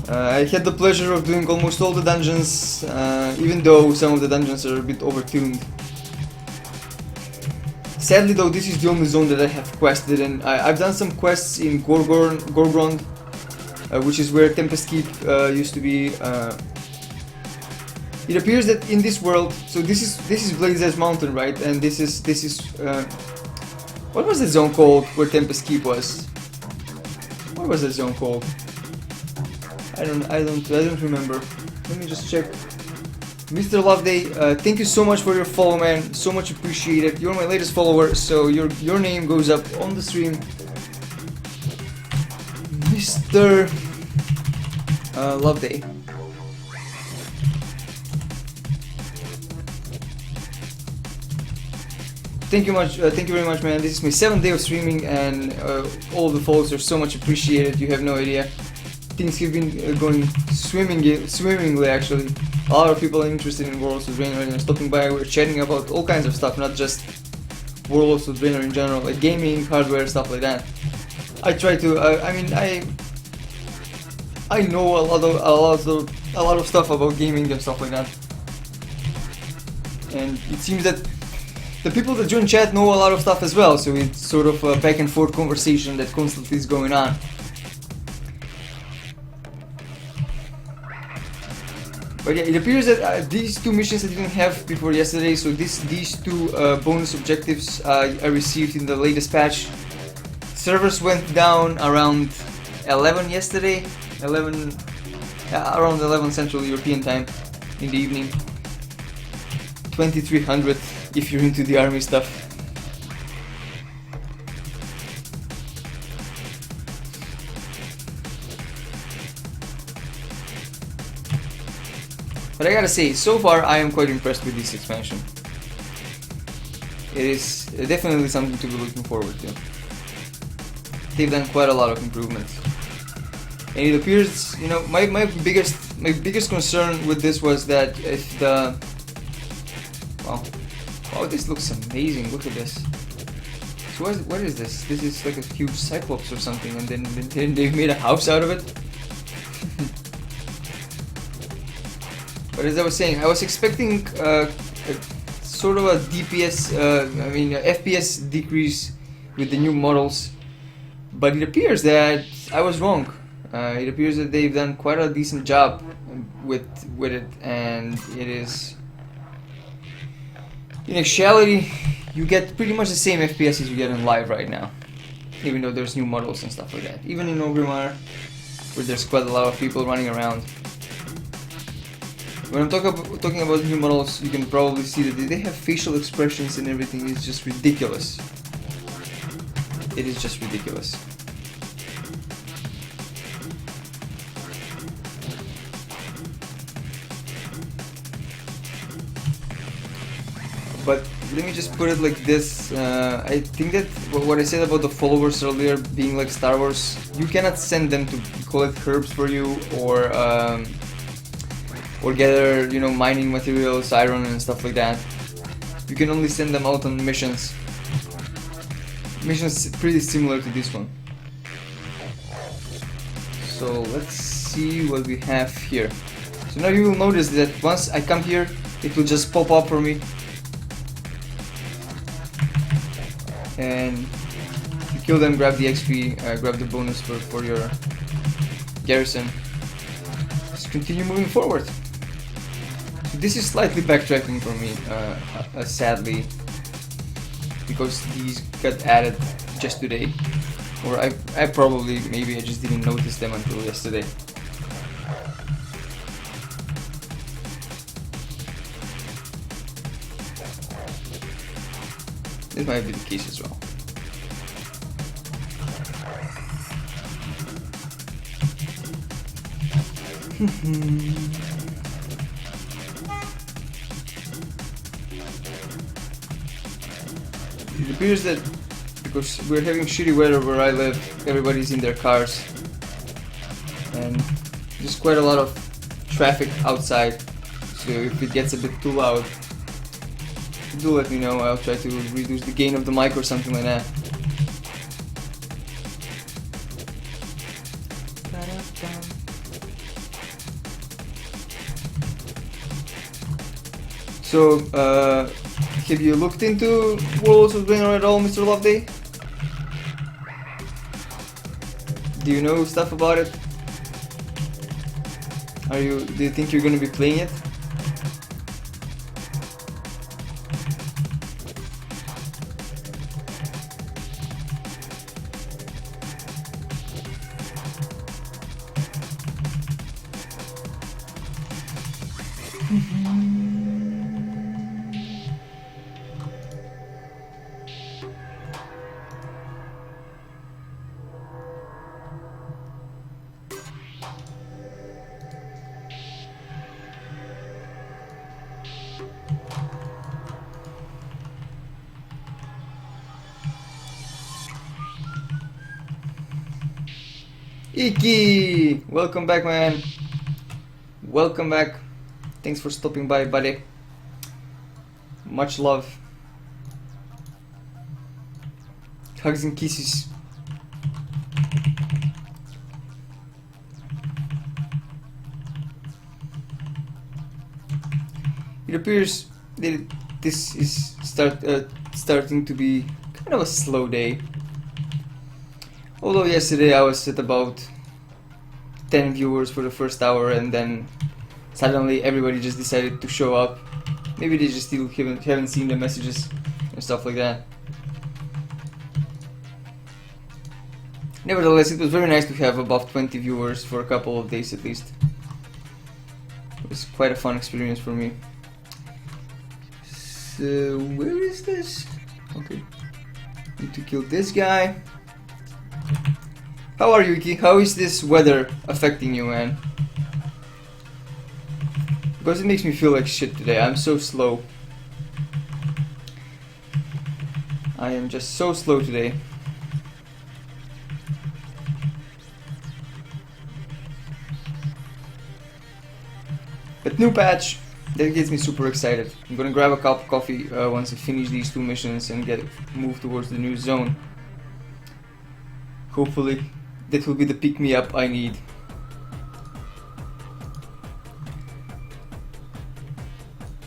I had the pleasure of doing almost all the dungeons, even though some of the dungeons are a bit overtuned. Sadly though, this is the only zone that I have quested, and I've done some quests in Gorgrond, which is where Tempest Keep used to be. It appears that in this world, so this is Blaze Edge Mountain, right? And this is what was the zone called where Tempest Keep was? What was the zone called? I don't remember. Let me just check. Mr. Loveday, thank you so much for your follow, man. So much appreciated. You're my latest follower, so your name goes up on the stream. Mr. Loveday. Thank you very much, man. This is my 7th day of streaming, and all the follows are so much appreciated. You have no idea. Things have been going swimmingly actually. A lot of people are interested in Warlords of Draenor and stopping by. We're chatting about all kinds of stuff, not just Warlords of Draenor in general, like gaming, hardware, stuff like that. I try to. I know a lot of stuff about gaming and stuff like that, and it seems that the people that join chat know a lot of stuff as well. So it's sort of a back and forth conversation that constantly is going on. But yeah, it appears that these two missions I didn't have before yesterday, so these two bonus objectives I received in the latest patch. Servers went down around 11 yesterday, around 11 Central European time in the evening. 2300 if you're into the army stuff. But I gotta say, so far I am quite impressed with this expansion. It is definitely something to be looking forward to. They've done quite a lot of improvements. And it appears, you know, my biggest concern with this was that if the... Wow, this looks amazing, look at this. So what is this? This is like a huge cyclops or something, and then they've made a house out of it? But as I was saying, I was expecting sort of a DPS, FPS decrease with the new models, but it appears that I was wrong. It appears that they've done quite a decent job with it, and it is... In actuality, you get pretty much the same FPS as you get in live right now, even though there's new models and stuff like that. Even in Orgrimmar, where there's quite a lot of people running around. When I'm talking about new models, you can probably see that they have facial expressions and everything. It's just ridiculous. It is just ridiculous. But let me just put it like this. I think that what I said about the followers earlier being like Star Wars, you cannot send them to collect herbs for you or gather, you know, mining materials, iron and stuff like that. You can only send them out on missions. Missions pretty similar to this one. So let's see what we have here. So now you will notice that once I come here, it will just pop up for me. And you kill them, grab the XP, grab the bonus for your garrison. Just continue moving forward. This is slightly backtracking for me, sadly, because these got added just today, or I probably, maybe I just didn't notice them until yesterday. This might be the case as well. It appears that because we're having shitty weather where I live, everybody's in their cars, and there's quite a lot of traffic outside, so if it gets a bit too loud, do let me know. I'll try to reduce the gain of the mic or something like that. So, have you looked into Warlords of Draenor at all, Mr. Loveday? Do you know stuff about it? Do you think you're gonna be playing it? Iki! Welcome back, man. Welcome back. Thanks for stopping by, buddy. Much love. Hugs and kisses. It appears that this is starting to be kind of a slow day. Although yesterday I was at about 10 viewers for the first hour, and then suddenly everybody just decided to show up. Maybe they just still haven't seen the messages and stuff like that. Nevertheless, it was very nice to have above 20 viewers for a couple of days at least. It was quite a fun experience for me. So, where is this? Okay. Need to kill this guy. How are you, Iki? How is this weather affecting you, man? Because it makes me feel like shit today. I'm so slow. I am just so slow today. But new patch, that gets me super excited. I'm gonna grab a cup of coffee once I finish these two missions and move towards the new zone. Hopefully that will be the pick-me-up I need.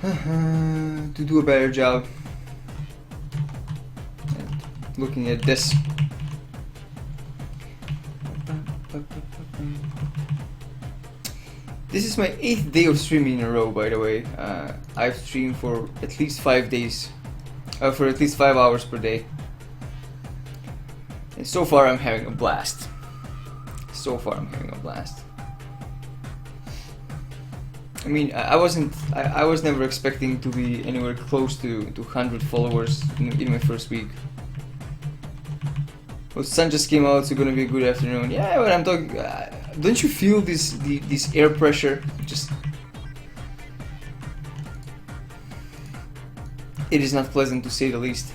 To do a better job. And looking at this. This is my 8th day of streaming in a row, by the way. I've streamed for at least 5 days. For at least 5 hours per day. And so far I'm having a blast. I mean, I was never expecting to be anywhere close to 100 followers in my first week. Well, sun just came out, so it's gonna be a good afternoon. Yeah, but I'm talking. Don't you feel this air pressure? Just, it is not pleasant to say the least.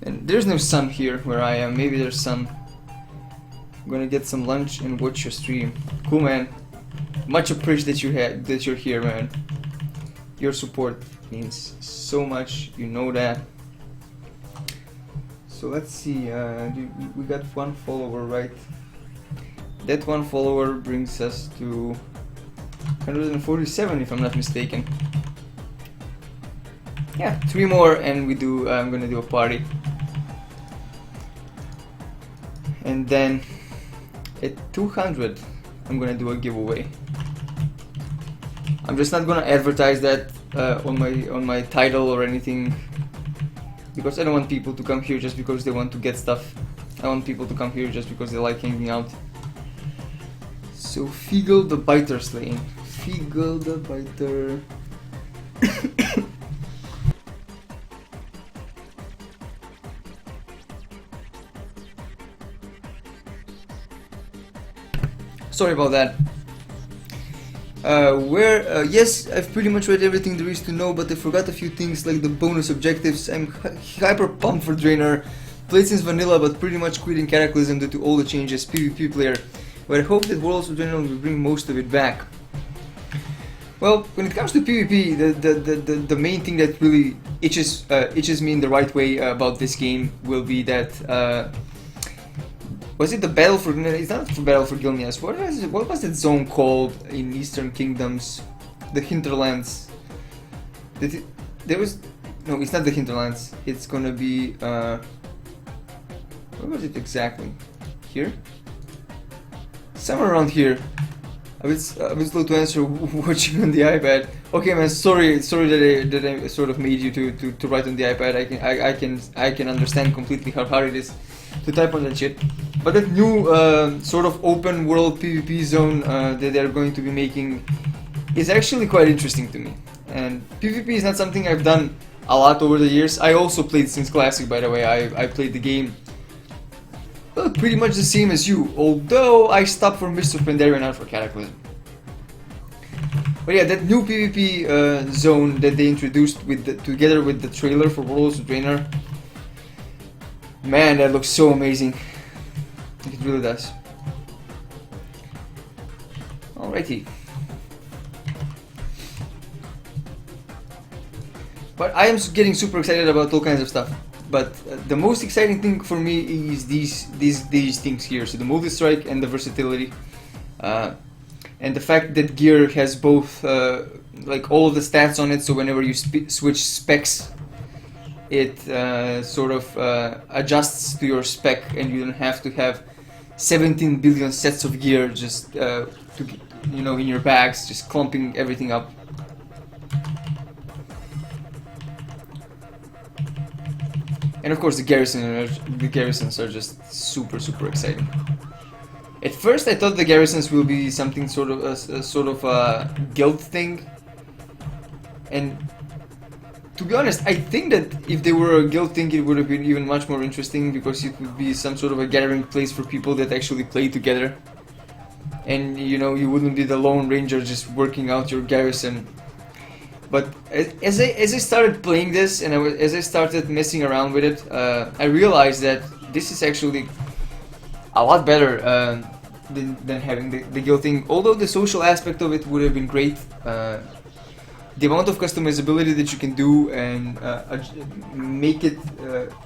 And there's no sun here where I am. Maybe there's sun. I'm gonna get some lunch and watch your stream. Cool, man. Much appreciated that you're here, man. Your support means so much. You know that. So let's see. We got one follower, right? That one follower brings us to 147, if I'm not mistaken. Yeah, 3 more, and I'm gonna do a party. And then at 200, I'm gonna do a giveaway. I'm just not gonna advertise that on my title or anything, because I don't want people to come here just because they want to get stuff. I want people to come here just because they like hanging out. So Figel the Biter slaying. Figel the Biter. Sorry about that. Yes, I've pretty much read everything there is to know, but I forgot a few things like the bonus objectives. I'm hyper pumped for Draenor. Played since vanilla, but pretty much quitting Cataclysm due to all the changes. PvP player, but I hope that Warlords of Draenor will bring most of it back. Well, when it comes to PvP, the main thing that really itches me in the right way about this game will be that Was it the battle for? It's not the battle for Gilneas. What was that zone called in Eastern Kingdoms? The hinterlands. There was no. It's not the hinterlands. It's gonna be. Where was it exactly? Here. Somewhere around here. I was slow to answer watching on the iPad. Okay, man. Sorry that I sort of made you to write on the iPad. I can understand completely how hard it is to type on that shit. But that new sort of open world PvP zone that they're going to be making is actually quite interesting to me. And PvP is not something I've done a lot over the years. I also played since Classic, by the way. I played the game pretty much the same as you, although I stopped for Mists of Pandaria, not for Cataclysm. But yeah, that new PvP zone that they introduced together with the trailer for Warlords of Draenor, man, that looks so amazing. It really does. Alrighty. But I am getting super excited about all kinds of stuff. But the most exciting thing for me is these things here. So the multi-strike and the versatility, and the fact that gear has both like all of the stats on it. So whenever you switch specs, it sort of adjusts to your spec, and you don't have to have 17 billion sets of gear just in your bags, just clumping everything up. And of course the garrisons are just super exciting. At first I thought the garrisons will be something sort of a guild thing, and to be honest, I think that if they were a guild thing, it would have been even much more interesting, because it would be some sort of a gathering place for people that actually play together, and you wouldn't be the lone ranger just working out your garrison. But as I started playing this, and as I started messing around with it, I realized that this is actually a lot better than having the guild thing. Although the social aspect of it would have been great, the amount of customizability that you can do and make it,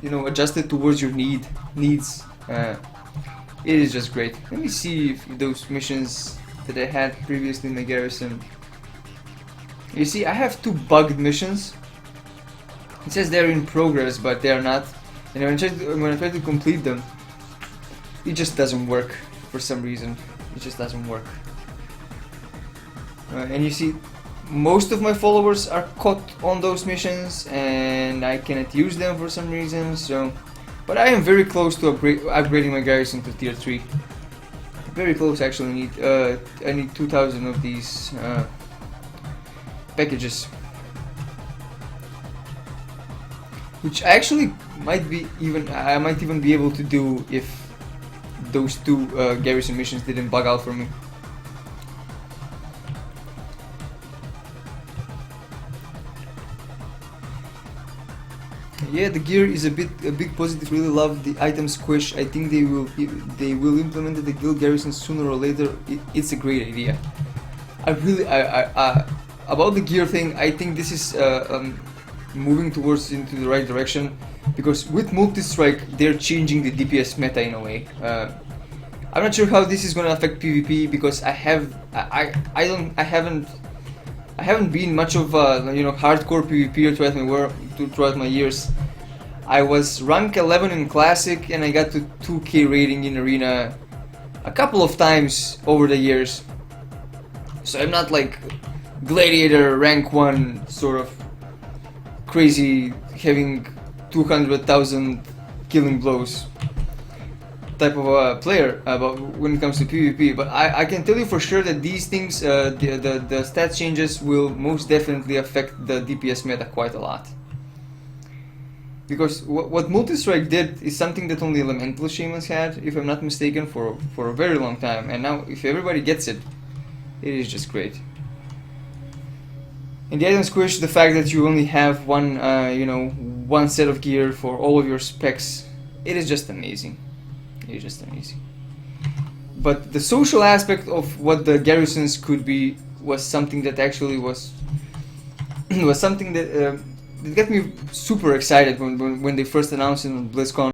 adjust it towards your needs, it is just great. Let me see if those missions that I had previously in my garrison. You see, I have 2 bugged missions. It says they're in progress, but they are not. And when I try to complete them, it just doesn't work for some reason. It just doesn't work. And you see, most of my followers are caught on those missions, and I cannot use them for some reason. So, but I am very close to upgrading my garrison to tier 3. Very close, actually. I need 2,000 of these. Packages, which actually I might even be able to do if those 2 garrison missions didn't bug out for me. Yeah, the gear is a big positive. Really love the item squish. I think they will implement the guild garrison sooner or later. It's a great idea. About the gear thing, I think this is moving into the right direction, because with multi-strike they're changing the DPS meta in a way. I'm not sure how this is going to affect PvP, because I haven't been much of a hardcore PvPer throughout my years. I was rank 11 in Classic, and I got to 2k rating in Arena a couple of times over the years. So I'm not like Gladiator rank 1 sort of crazy, having 200,000 killing blows type of a player when it comes to PvP. But I can tell you for sure that these things, the stat changes will most definitely affect the DPS meta quite a lot. Because what multi-strike did is something that only elemental shamans had, if I'm not mistaken, for a very long time. And now if everybody gets it, it is just great. And the item squish, the fact that you only have one set of gear for all of your specs, it is just amazing. It is just amazing. But the social aspect of what the garrisons could be was something that actually was something that it got me super excited when they first announced it on BlizzCon.